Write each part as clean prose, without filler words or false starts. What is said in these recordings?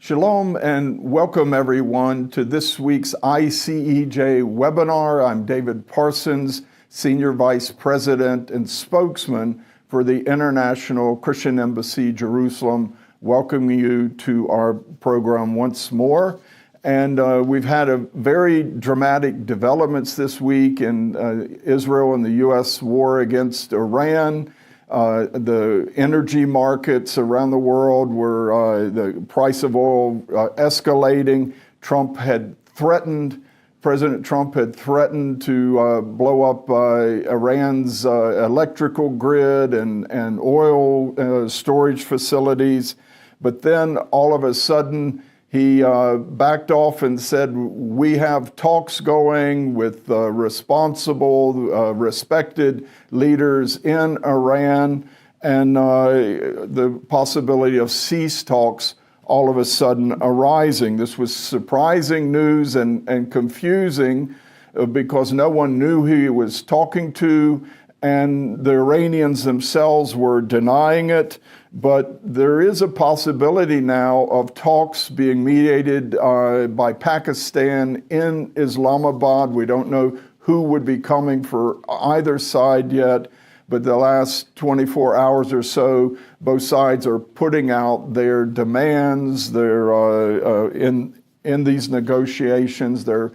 Shalom and welcome everyone to this week's ICEJ webinar. I'm David Parsons, Senior Vice President and Spokesman for the International Christian Embassy, Jerusalem, welcoming you to our program once more. And we've had a very dramatic developments this week in Israel and the U.S. war against Iran. The energy markets around the world were the price of oil escalating. President Trump had threatened to blow up Iran's electrical grid and oil storage facilities. But then all of a sudden, he backed off and said, we have talks going with responsible, respected leaders in Iran, and the possibility of cease talks all of a sudden arising. This was surprising news and confusing because no one knew who he was talking to, and the Iranians themselves were denying it. But there is a possibility now of talks being mediated by Pakistan in Islamabad. We don't know who would be coming for either side yet, but the last 24 hours or so, both sides are putting out their demands. They're in these negotiations, they're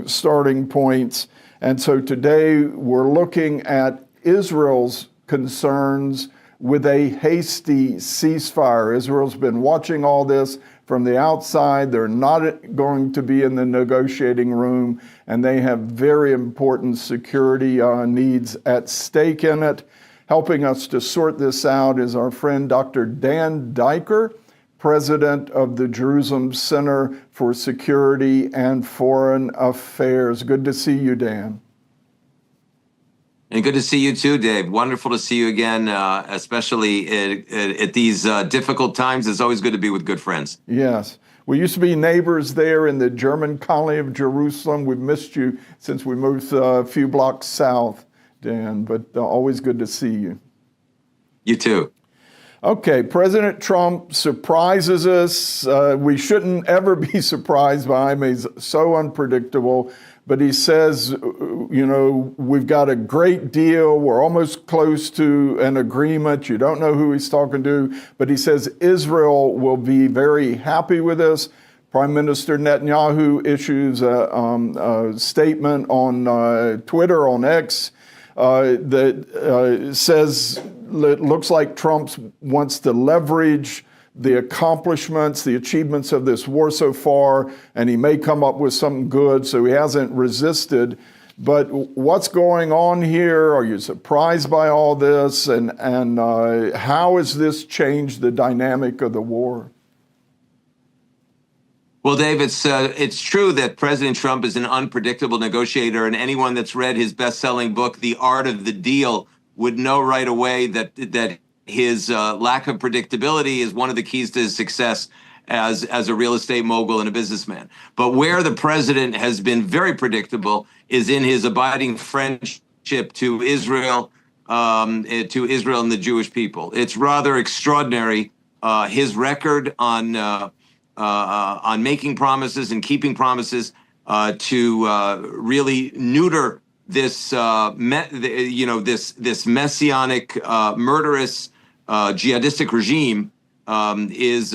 starting points. And so today we're looking at Israel's concerns with a hasty ceasefire. Israel's been watching all this from the outside. They're not going to be in the negotiating room, and they have very important security needs at stake in it. Helping us to sort this out is our friend Dr. Dan Diker, President of the Jerusalem Center for Security and Foreign Affairs. Good to see you, Dan. And good to see you too, Dave. Wonderful to see you again, especially at these difficult times. It's always good to be with good friends. Yes. We used to be neighbors there in the German colony of Jerusalem. We've missed you since we moved a few blocks south, Dan, but always good to see you. You too. Okay, President Trump surprises us. We shouldn't ever be surprised by him. He's so unpredictable. But he says, you know, we've got a great deal. We're almost close to an agreement. You don't know who he's talking to. But he says Israel will be very happy with this. Prime Minister Netanyahu issues a statement on Twitter, on X, that says it looks like Trump wants to leverage the accomplishments, the achievements of this war so far, and he may come up with something good, so he hasn't resisted. But what's going on here? Are you surprised by all this? And how has this changed the dynamic of the war? Well, Dave, it's true that President Trump is an unpredictable negotiator, and anyone that's read his best-selling book, The Art of the Deal, would know right away that his lack of predictability is one of the keys to his success as a real estate mogul and a businessman. But where the president has been very predictable is in his abiding friendship to Israel and the Jewish people. It's rather extraordinary, his record on making promises and keeping promises to really neuter this this messianic, murderous, jihadistic regime is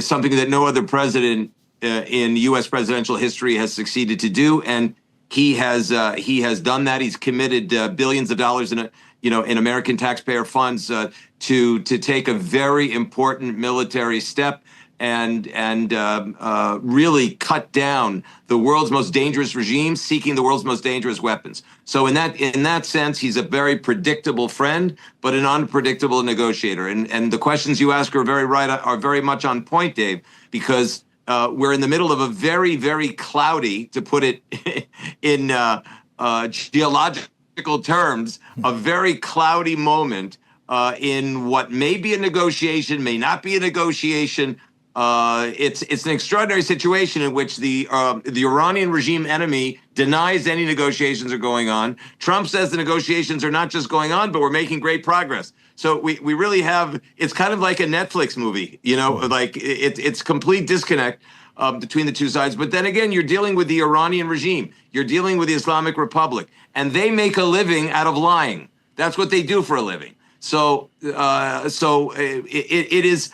something that no other president in U.S. presidential history has succeeded to do, and he has done that. He's committed billions of dollars in American taxpayer funds to take a very important military step and really cut down the world's most dangerous regime, seeking the world's most dangerous weapons. So in that sense, he's a very predictable friend, but an unpredictable negotiator. And the questions you ask are very much on point, Dave, because we're in the middle of a very, very cloudy, to put it in geological terms, a very cloudy moment in what may be a negotiation, may not be a negotiation. It's an extraordinary situation in which the Iranian regime enemy denies any negotiations are going on. Trump says the negotiations are not just going on, but we're making great progress. So we really have, it's kind of like a Netflix movie, like it's complete disconnect between the two sides. But then again, you're dealing with the Iranian regime. You're dealing with the Islamic Republic, and they make a living out of lying. That's what they do for a living. So it is.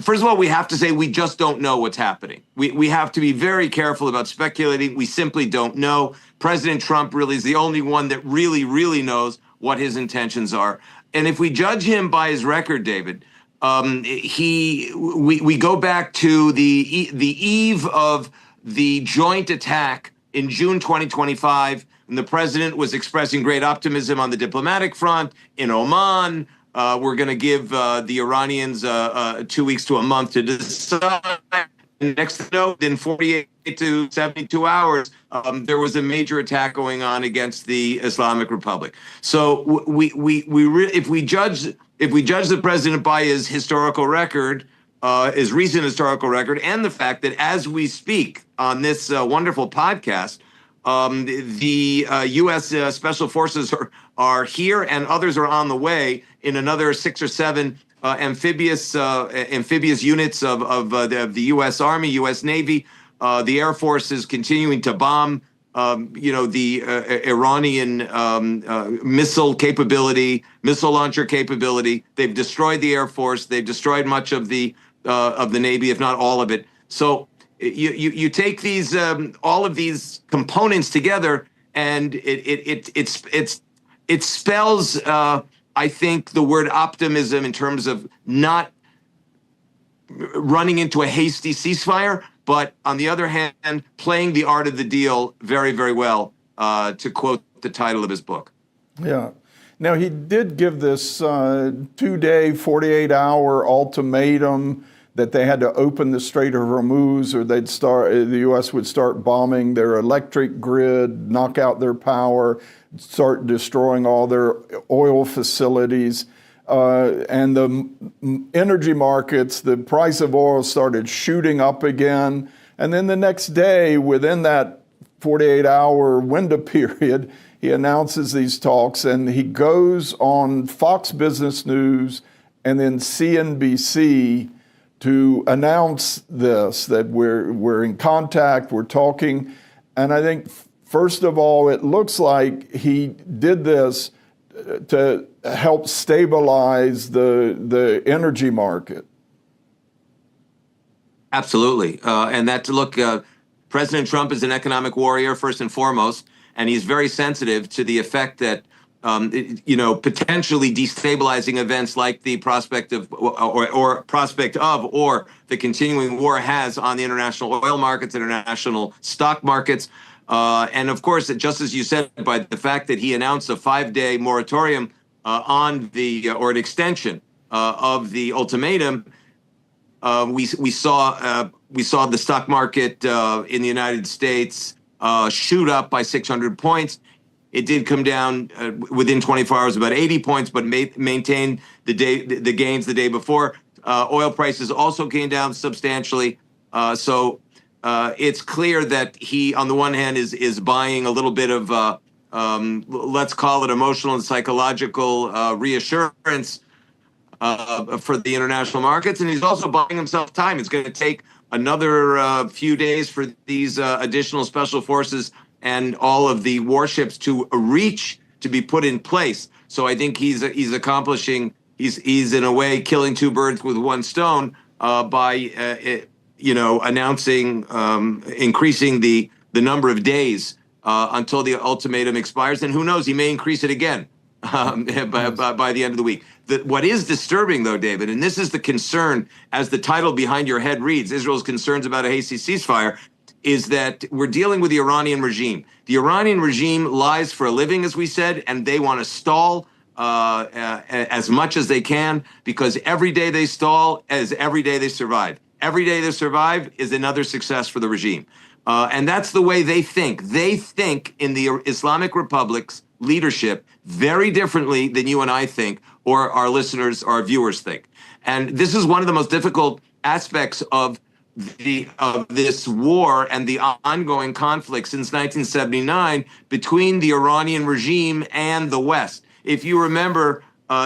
First of all, we have to say we just don't know what's happening. We have to be very careful about speculating. We simply don't know. President Trump really is the only one that really knows what his intentions are. And if we judge him by his record, David, we go back to the eve of the joint attack in June 2025, and the president was expressing great optimism on the diplomatic front in Oman. We're going to give the Iranians 2 weeks to a month to decide. Next note, in 48 to 72 hours, there was a major attack going on against the Islamic Republic. So if we judge the president by his historical record, his recent historical record, and the fact that as we speak on this wonderful podcast, the U.S. Special Forces are here, and others are on the way in another 6 or 7 amphibious units of the U.S. Army, U.S. Navy. The Air Force is continuing to bomb, the Iranian missile launcher capability. They've destroyed the Air Force. They've destroyed much of the Navy, if not all of it. So you take these all of these components together, and it spells I think the word optimism in terms of not running into a hasty ceasefire, but on the other hand, playing the art of the deal very well, to quote the title of his book. Yeah. Now, he did give this 2-day, 48-hour ultimatum that they had to open the Strait of Hormuz, or the U.S. would start bombing their electric grid, knock out their power, start destroying all their oil facilities. And the energy markets, the price of oil started shooting up again. And then the next day, within that 48-hour window period, he announces these talks, and he goes on Fox Business News and then CNBC to announce this, that we're in contact, we're talking. And I think, first of all, it looks like he did this to help stabilize the energy market. Absolutely. And that, look, President Trump is an economic warrior, first and foremost, and he's very sensitive to the effect that potentially destabilizing events like the prospect of or the continuing war has on the international oil markets, international stock markets. And of course, just as you said, by the fact that he announced a 5-day moratorium on or an extension of the ultimatum, we saw the stock market in the United States shoot up by 600 points. It did come down within 24 hours about 80 points, but maintained the gains the day before. Oil prices also came down substantially. So it's clear that he, on the one hand, is buying a little bit of, let's call it emotional and psychological reassurance for the international markets. And he's also buying himself time. It's going to take another few days for these additional special forces and all of the warships to be put in place. So I think he's accomplishing, he's in a way killing two birds with one stone by announcing increasing the number of days until the ultimatum expires. And who knows, he may increase it again by the end of the week. What is disturbing, though, David, and this is the concern, as the title behind your head reads, Israel's concerns about a hasty ceasefire, is that we're dealing with the Iranian regime. The Iranian regime lies for a living, as we said, and they want to stall as much as they can, because every day they stall is every day they survive. Every day they survive is another success for the regime. And that's the way they think. They think in the Islamic Republic's leadership very differently than you and I think, or our listeners, our viewers think. And this is one of the most difficult aspects of this war and the ongoing conflict since 1979 between the Iranian regime and the West. If you remember,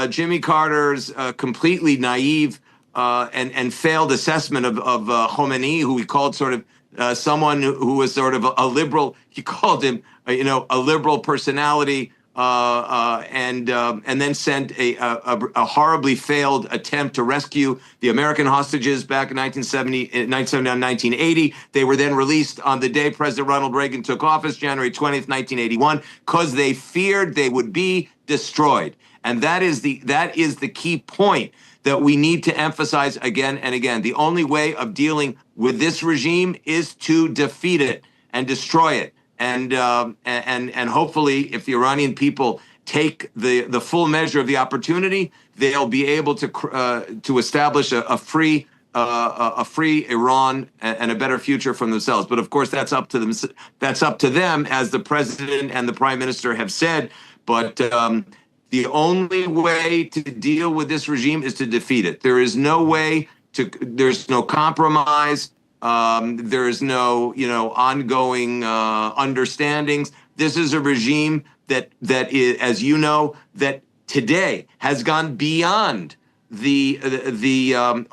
Jimmy Carter's completely naive and failed assessment of Khomeini, who he called sort of someone who was sort of a liberal. He called him, a liberal personality, and then sent a horribly failed attempt to rescue the American hostages back in 1979, 1980. They were then released on the day President Ronald Reagan took office, January 20th, 1981, because they feared they would be destroyed. And that is the key point that we need to emphasize again and again. The only way of dealing with this regime is to defeat it and destroy it. And hopefully, if the Iranian people take the full measure of the opportunity, they'll be able to establish a free Iran and a better future for themselves. But of course, that's up to them. That's up to them, as the president and the prime minister have said. But the only way to deal with this regime is to defeat it. There is no way to. There's no compromise. There is no, ongoing understandings. This is a regime that is, as you know, that today has gone beyond the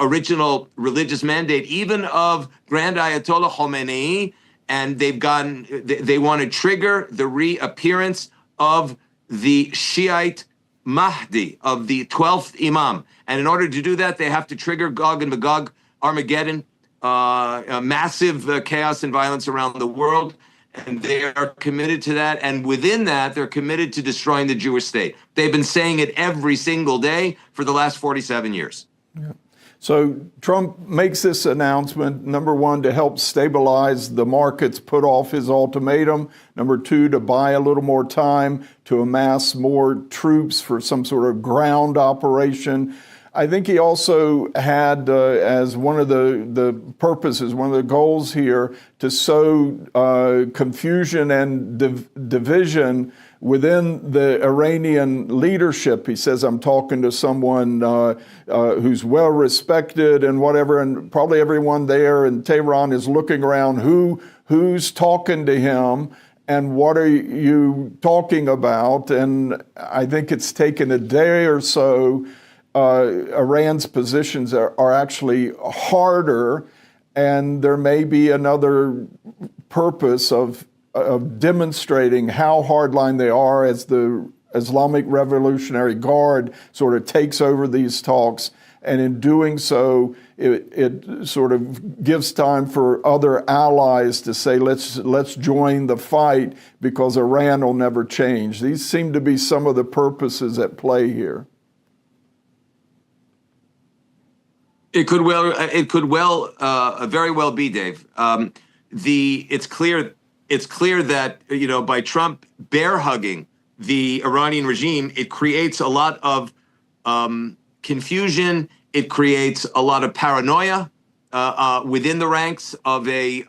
original religious mandate, even of Grand Ayatollah Khomeini, and they want to trigger the reappearance of the Shiite Mahdi, of the 12th Imam. And in order to do that, they have to trigger Gog and Magog, Armageddon, massive chaos and violence around the world. And they are committed to that. And within that, they're committed to destroying the Jewish state. They've been saying it every single day for the last 47 years. Yeah. So Trump makes this announcement, number one, to help stabilize the markets, put off his ultimatum. Number two, to buy a little more time to amass more troops for some sort of ground operation. I think he also had as one of the purposes, one of the goals here, to sow confusion and division within the Iranian leadership. He says, I'm talking to someone who's well respected and whatever, and probably everyone there in Tehran is looking around, who's talking to him and what are you talking about? And I think it's taken a day or so. Iran's positions are actually harder, and there may be another purpose of demonstrating how hardline they are as the Islamic Revolutionary Guard sort of takes over these talks. And in doing so, it sort of gives time for other allies to say, let's join the fight, because Iran will never change. These seem to be some of the purposes at play here. It could very well be, Dave. It's clear that, by Trump bear hugging the Iranian regime, it creates a lot of confusion. It creates a lot of paranoia within the ranks of a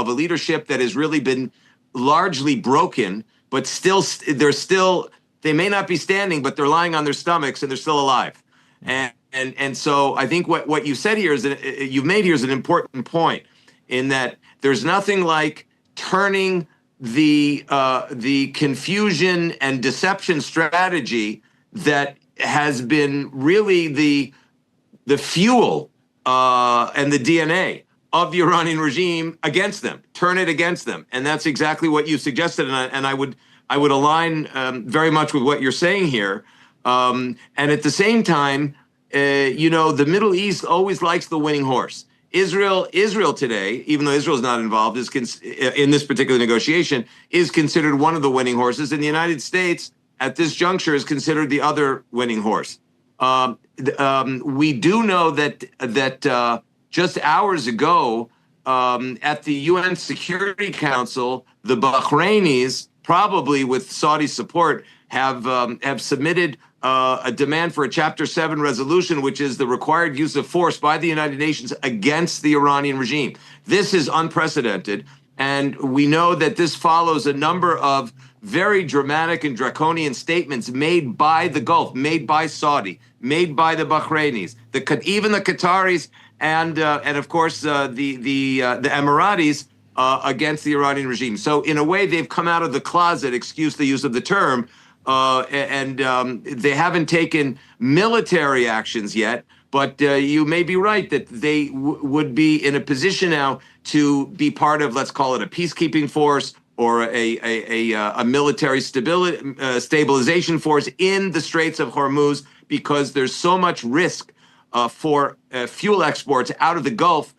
leadership that has really been largely broken, but they may not be standing, but they're lying on their stomachs and they're still alive. And so I think what you said here you've made here is an important point, in that there's nothing like turning the confusion and deception strategy that has been really the fuel and the DNA of the Iranian regime against them. Turn it against them, and that's exactly what you suggested. And I would align very much with what you're saying here. And at the same time, the Middle East always likes the winning horse. Israel today, even though Israel is not involved, in this particular negotiation, is considered one of the winning horses. And the United States, at this juncture, is considered the other winning horse. We do know that just hours ago, at the UN Security Council, the Bahrainis, probably with Saudi support, have submitted a demand for a Chapter 7 resolution, which is the required use of force by the United Nations against the Iranian regime. This is unprecedented, and we know that this follows a number of very dramatic and draconian statements made by the Gulf, made by Saudi, made by the Bahrainis, even the Qataris, and of course the Emiratis against the Iranian regime. So in a way, they've come out of the closet, excuse the use of the term, and they haven't taken military actions yet. But you may be right that they would be in a position now to be part of, let's call it a peacekeeping force or a military stabilization force in the Straits of Hormuz, because there's so much risk for fuel exports out of the Gulf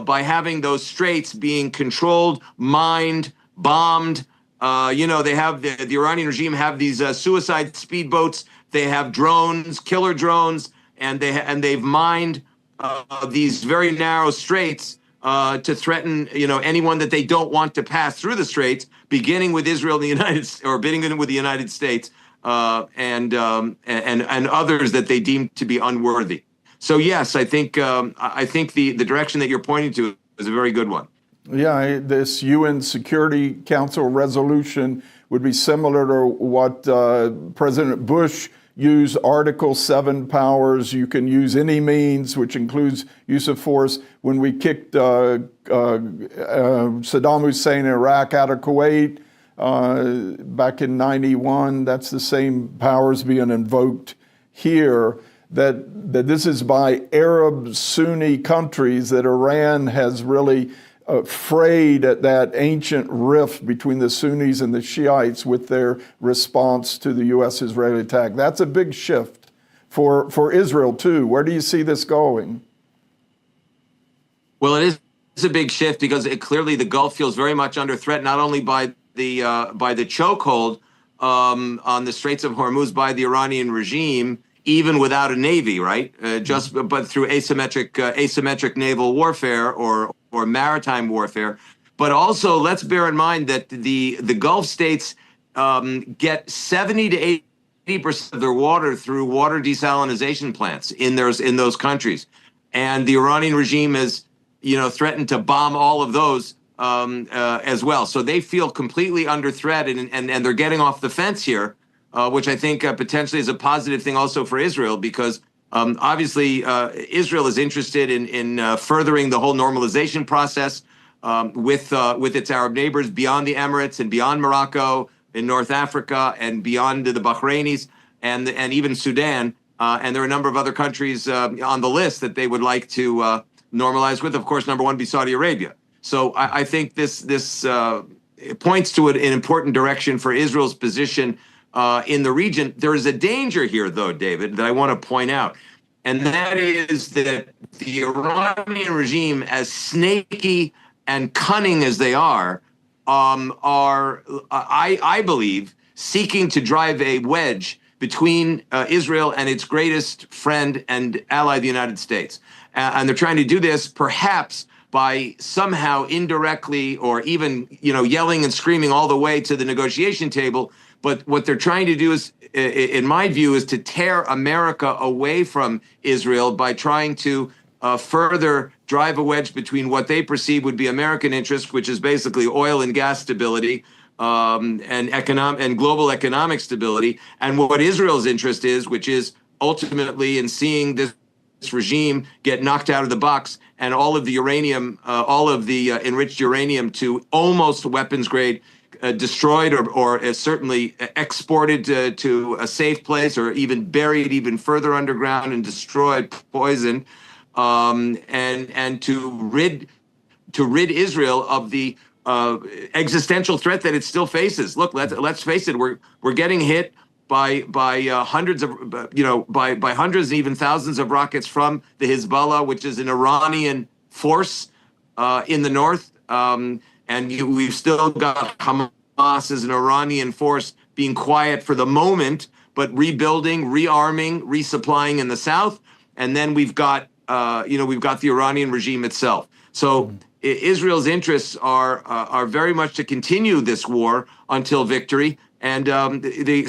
by having those straits being controlled, mined, bombed. They have the Iranian regime have these suicide speedboats. They have drones, killer drones, and they've mined these very narrow straits to threaten anyone that they don't want to pass through the straits, beginning with Israel and the beginning with the United States and others that they deem to be unworthy. So yes, I think the direction that you're pointing to is a very good one. Yeah, this UN Security Council resolution would be similar to what President Bush used, Article 7 powers. You can use any means, which includes use of force. When we kicked Saddam Hussein in Iraq out of Kuwait back in '91, that's the same powers being invoked here. That this is by Arab Sunni countries that Iran has really frayed at that ancient rift between the Sunnis and the Shiites with their response to the U.S.-Israeli attack. That's a big shift for Israel, too. Where do you see this going? Well, it is a big shift because clearly the Gulf feels very much under threat, not only by the chokehold on the Straits of Hormuz by the Iranian regime, even without a navy, right? But through asymmetric naval warfare or maritime warfare. But also, let's bear in mind that the Gulf states get 70 to 80% of their water through water desalination plants in those countries, and the Iranian regime has threatened to bomb all of those as well. So they feel completely under threat, and they're getting off the fence here, which I think potentially is a positive thing also for Israel, because obviously Israel is interested in furthering the whole normalization process with its Arab neighbors beyond the Emirates and beyond Morocco, in North Africa and beyond the Bahrainis and even Sudan. And there are a number of other countries on the list that they would like to normalize with. Of course, number one be Saudi Arabia. So I think this points to an important direction for Israel's position in the region. There is a danger here, though, David, that I want to point out, and that is that the Iranian regime, as snaky and cunning as they are, I believe, seeking to drive a wedge between Israel and its greatest friend and ally, the United States. And they're trying to do this perhaps by somehow indirectly or even yelling and screaming all the way to the negotiation table. But what they're trying to do is, in my view, is to tear America away from Israel by trying to further drive a wedge between what they perceive would be American interests, which is basically oil and gas stability and global economic stability, and what Israel's interest is, which is ultimately in seeing this regime get knocked out of the box and all of the uranium, all of the enriched uranium to almost weapons grade, destroyed or certainly exported to a safe place, or even buried even further underground and destroyed, poisoned, and to rid Israel of the existential threat that it still faces. Look, let's face it, we're getting hit by hundreds of by hundreds and even thousands of rockets from the Hezbollah, which is an Iranian force in the north. And we've still got Hamas as an Iranian force being quiet for the moment, but rebuilding, rearming, resupplying in the south. And then we've got the Iranian regime itself. So Israel's interests are very much to continue this war until victory. And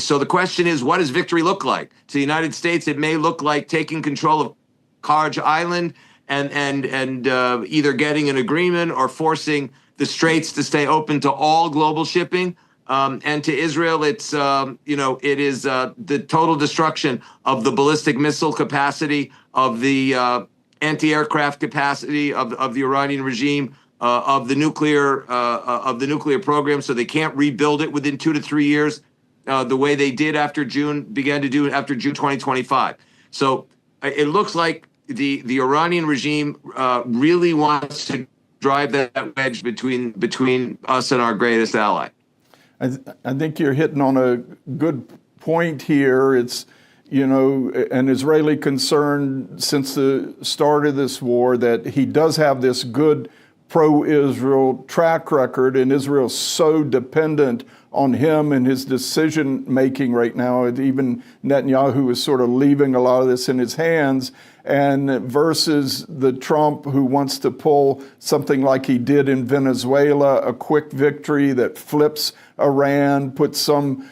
so the question is, what does victory look like? To the United States, it may look like taking control of Karj Island and either getting an agreement or forcing the Straits to stay open to all global shipping. And to Israel, it's it is the total destruction of the ballistic missile capacity, of the anti-aircraft capacity of the Iranian regime, of the nuclear program, so they can't rebuild it within 2 to 3 years. the way they did began to do after June 2025. So it looks like the Iranian regime really wants to drive that wedge between us and our greatest ally. I think you're hitting on a good point here. It's, an Israeli concern since the start of this war that he does have this good pro-Israel track record, and Israel's so dependent on him and his decision making right now. Even Netanyahu is sort of leaving a lot of this in his hands, and versus the Trump who wants to pull something like he did in Venezuela, a quick victory that flips Iran, puts some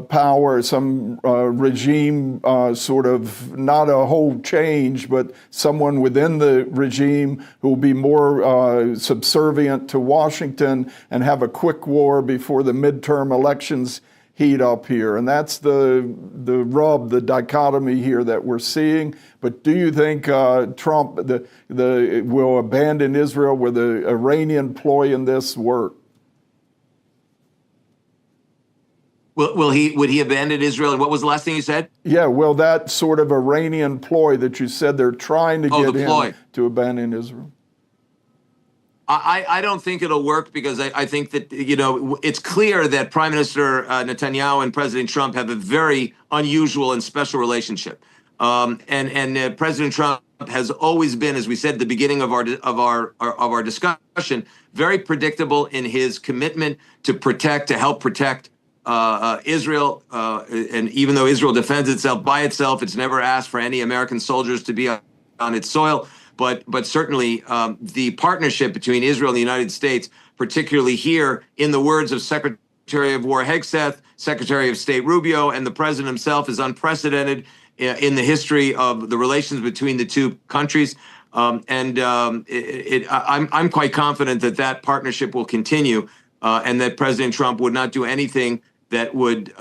power, some regime, sort of not a whole change, but someone within the regime who will be more subservient to Washington and have a quick war before the midterm elections heat up here. And that's the rub, the dichotomy here that we're seeing. But do you think Trump will abandon Israel? Will the Iranian ploy in this work? Would he abandon Israel? And what was the last thing you said? Yeah, well, that sort of Iranian ploy that you said they're trying to get him to abandon Israel. I don't think it'll work because I think that, it's clear that Prime Minister Netanyahu and President Trump have a very unusual and special relationship. And President Trump has always been, as we said at the beginning of our discussion, very predictable in his commitment to help protect Israel, and even though Israel defends itself by itself, it's never asked for any American soldiers to be on its soil. But certainly the partnership between Israel and the United States, particularly here, in the words of Secretary of War Hegseth, Secretary of State Rubio, and the president himself, is unprecedented in the history of the relations between the two countries. I'm quite confident that partnership will continue, and that President Trump would not do anything that would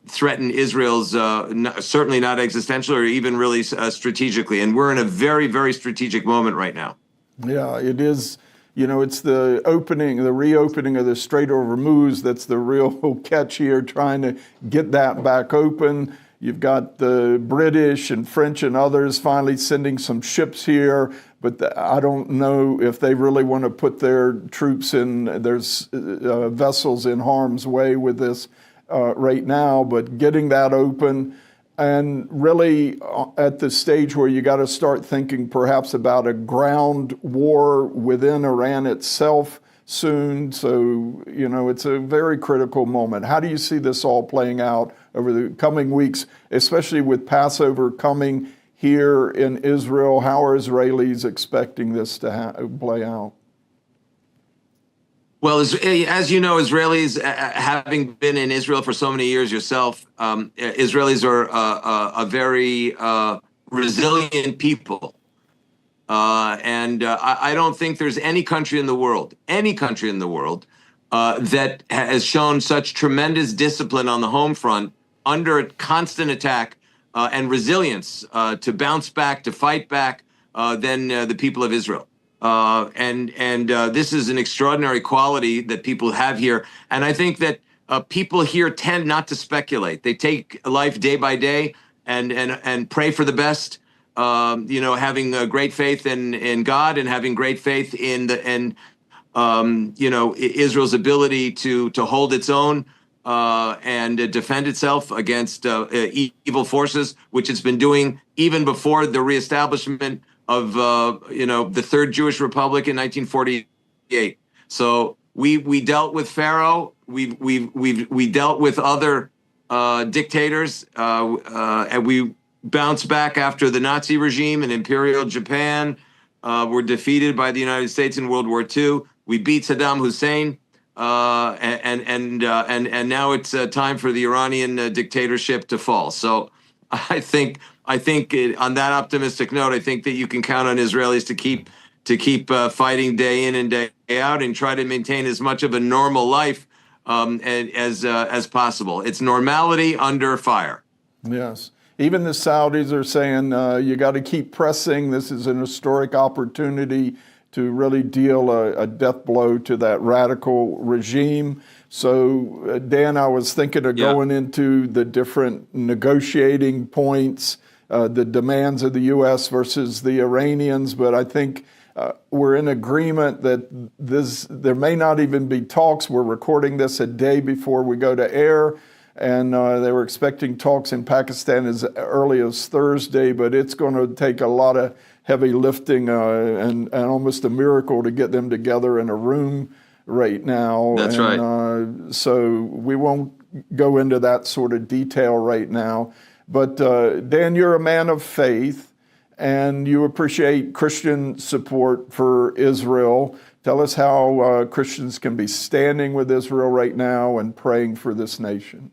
threaten Israel's, certainly not existential or even really strategically. And we're in a very, very strategic moment right now. Yeah, it is. It's the reopening of the Strait of Hormuz that's the real catch here, trying to get that back open. You've got the British and French and others finally sending some ships here, but I don't know if they really want to put their troops in, there's vessels in harm's way with this right now, but getting that open and really at the stage where you got to start thinking perhaps about a ground war within Iran itself soon. So, it's a very critical moment. How do you see this all playing out over the coming weeks, especially with Passover coming here in Israel? How are Israelis expecting this to play out? Well, as you know, Israelis, having been in Israel for so many years yourself, Israelis are a very resilient people. And I don't think there's any country in the world, that has shown such tremendous discipline on the home front under constant attack and resilience to bounce back, to fight back than the people of Israel. This is an extraordinary quality that people have here. And I think that people here tend not to speculate. They take life day by day and pray for the best, having great faith in God and having great faith in Israel's ability to hold its own and defend itself against evil forces, which it's been doing even before the reestablishment of the Third Jewish Republic in 1948. So we dealt with Pharaoh. We dealt with other dictators, and we bounced back after the Nazi regime and Imperial Japan were defeated by the United States in World War II. We beat Saddam Hussein, and now it's time for the Iranian dictatorship to fall. So I think on that optimistic note, I think that you can count on Israelis to keep fighting day in and day out and try to maintain as much of a normal life as possible. It's normality under fire. Yes. Even the Saudis are saying you got to keep pressing. This is an historic opportunity to really deal a death blow to that radical regime. So, Dan, I was thinking of going into the different negotiating points, the demands of the U.S. versus the Iranians, but I think we're in agreement that there may not even be talks. We're recording this a day before we go to air, and they were expecting talks in Pakistan as early as Thursday, but it's going to take a lot of heavy lifting and almost a miracle to get them together in a room right now. That's right. So we won't go into that sort of detail right now. But Dan, you're a man of faith, and you appreciate Christian support for Israel. Tell us how Christians can be standing with Israel right now and praying for this nation.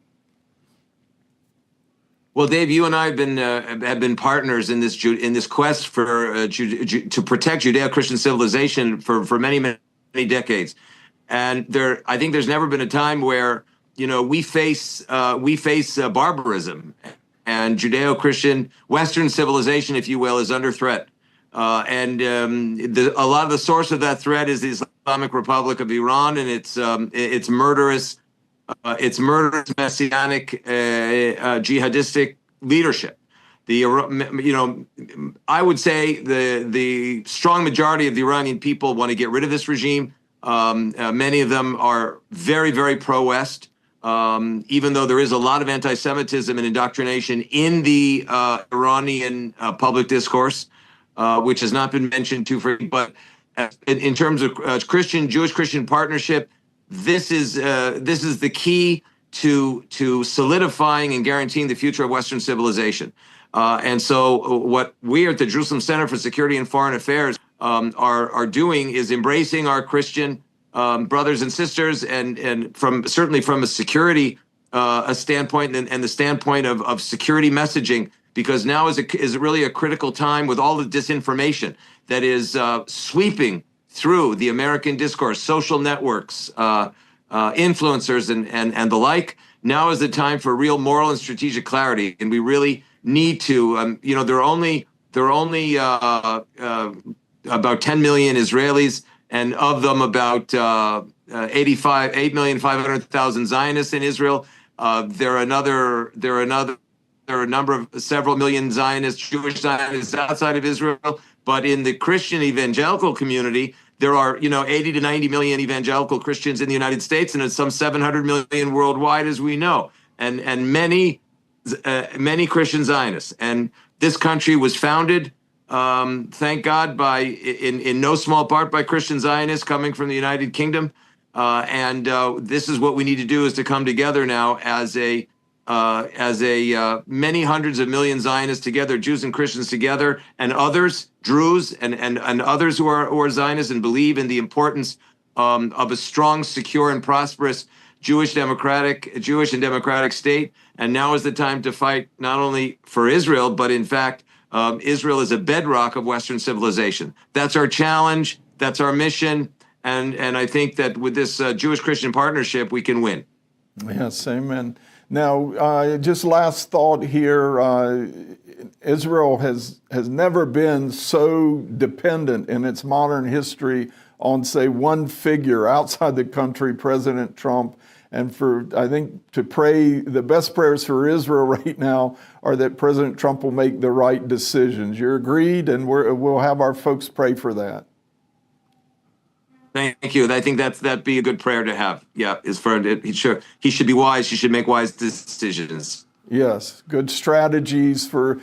Well, Dave, you and I have been partners in this quest for to protect Judeo-Christian civilization for many, many decades. And I think there's never been a time where we face barbarism, and Judeo-Christian Western civilization, if you will, is under threat. And a lot of the source of that threat is the Islamic Republic of Iran and its murderous messianic jihadistic leadership. I would say the strong majority of the Iranian people want to get rid of this regime. Many of them are very, very pro-West, even though there is a lot of anti-Semitism and indoctrination in the Iranian public discourse, which has not been mentioned too frequently. But in terms of Jewish-Christian partnership, this is the key to solidifying and guaranteeing the future of Western civilization. And so what we at the Jerusalem Center for Security and Foreign Affairs are doing is embracing our Christian brothers and sisters, and certainly from a security a standpoint and the standpoint of security messaging, because now is really a critical time with all the disinformation that is sweeping through the American discourse, social networks, influencers, and the like. Now is the time for real moral and strategic clarity, and we really need to. There are only about 10 million Israelis, and of them about 8,500,000 Zionists in Israel. There are a number of several million Zionists, Jewish Zionists outside of Israel, but in the Christian evangelical community, there are 80 to 90 million evangelical Christians in the United States, and it's some 700 million worldwide, as we know, and many Christian Zionists. And this country was founded, thank God, in no small part by Christian Zionists coming from the United Kingdom. And this is what we need to do, is to come together now as many hundreds of million Zionists together, Jews and Christians together, and others, Druze and others who are Zionists and believe in the importance of a strong, secure, and prosperous Jewish and democratic state. And now is the time to fight not only for Israel, but in fact, Israel is a bedrock of Western civilization. That's our challenge. That's our mission. And I think that with this Jewish-Christian partnership, we can win. Yes, amen. Now, just last thought here, Israel has never been so dependent in its modern history on, say, one figure outside the country, President Trump. And I think to pray, the best prayers for Israel right now are that President Trump will make the right decisions. You're agreed, and we'll have our folks pray for that. Thank you. I think that'd be a good prayer to have. Yeah, he should be wise. He should make wise decisions. Yes, good strategies for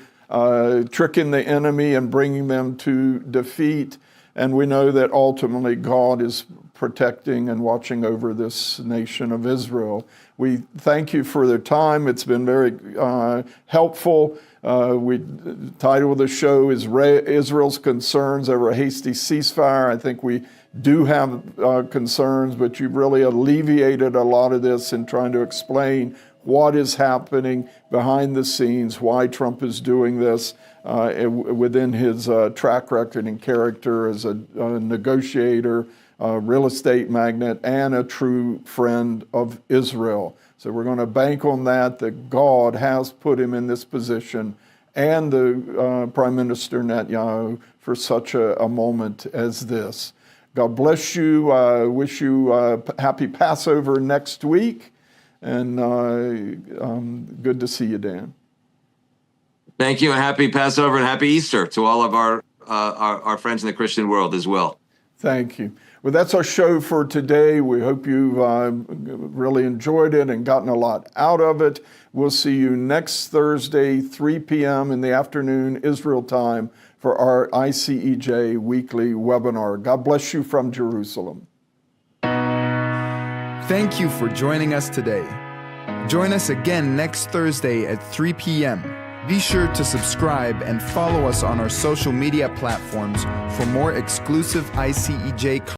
tricking the enemy and bringing them to defeat. And we know that ultimately God is protecting and watching over this nation of Israel. We thank you for their time. It's been very helpful. The title of the show is Israel's Concerns Over a Hasty Ceasefire. I think we do have concerns, but you've really alleviated a lot of this in trying to explain what is happening behind the scenes, why Trump is doing this within his track record and character as a negotiator, real estate magnate, and a true friend of Israel. So we're going to bank on that God has put him in this position, and the Prime Minister Netanyahu for such a moment as this. God bless you. Wish you happy Passover next week, and good to see you, Dan. Thank you, and happy Passover and happy Easter to all of our friends in the Christian world as well. Thank you. Well, that's our show for today. We hope you've really enjoyed it and gotten a lot out of it. We'll see you next Thursday, 3 p.m. in the afternoon, Israel time, for our ICEJ weekly webinar. God bless you from Jerusalem. Thank you for joining us today. Join us again next Thursday at 3 p.m. Be sure to subscribe and follow us on our social media platforms for more exclusive ICEJ content.